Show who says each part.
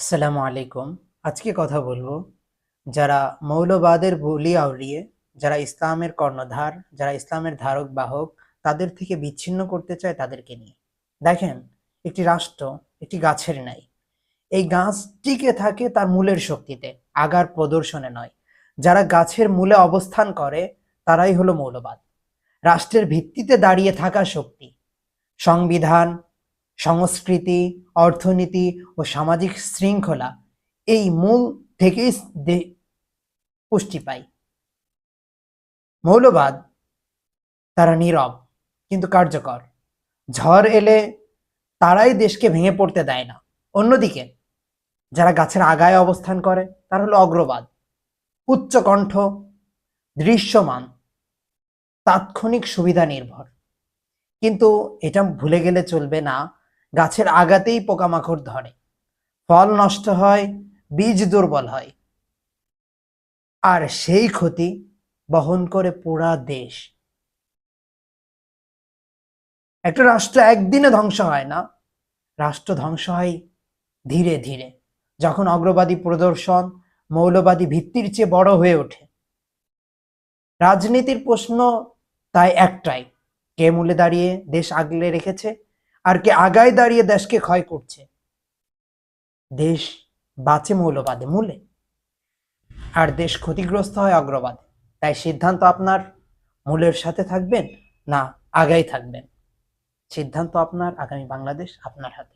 Speaker 1: আসসালামু আলাইকুম। আজকে কথা বলবো যারা মৌলবাদের বুলি আউড়িয়ে, যারা ইসলামের কর্ণধার, যারা ইসলামের ধারক বাহক, তাদের থেকে বিচ্ছিন্ন করতে চায় তাদেরকে নিয়ে। দেখেন, একটি রাষ্ট্র একটি গাছের ন্যায়। এই গাছ টিকে থাকে তার মূলের শক্তিতে, আগার প্রদর্শনে নয়। যারা গাছের মূলে অবস্থান করে তারাই হলো মৌলবাদ। রাষ্ট্রের ভিত্তিতে দাঁড়িয়ে থাকা শক্তি, সংবিধান, সংস্কৃতি, অর্থনীতি ও সামাজিক শৃঙ্খলা, এই মূল থেকেই পুষ্টি পায়। মৌলবাদ তারা নীরব কিন্তু কার্যকর। ঝড় এলে তারাই দেশকে ভেঙে পড়তে দেয় না। অন্যদিকে যারা গাছের আগায় অবস্থান করে তারা হলো অগ্রবাদ, উচ্চকণ্ঠ, দৃশ্যমান, তাৎক্ষণিক সুবিধা নির্ভর। কিন্তু এটা ভুলে গেলে চলবে না, গাছের আগাতেই পোকামাকড় ধরে, ফল নষ্ট হয়, বীজ দুর্বল হয়, আর সেই ক্ষতি বহন করে পুরা দেশ। একটা রাষ্ট্র একদিনে ধ্বংস হয় না, রাষ্ট্র ধ্বংস হয় ধীরে ধীরে, যখন অগ্রবাদী প্রদর্শন মৌলবাদী ভিত্তির চেয়ে বড় হয়ে ওঠে। রাজনীতির প্রশ্ন তাই একটাই, কে মূলে দাঁড়িয়ে দেশ আগলে রেখেছে আর কে আগায় দাঁড়িয়ে দেশকে ক্ষয় করছে। দেশ বাঁচে মৌলবাদে মূলে, আর দেশ ক্ষতিগ্রস্ত হয় অগ্রবাদে। তাই সিদ্ধান্ত আপনার, মূলের সাথে থাকবেন না আগাই থাকবেন। সিদ্ধান্ত আপনার, আগামী বাংলাদেশ আপনার হাতে।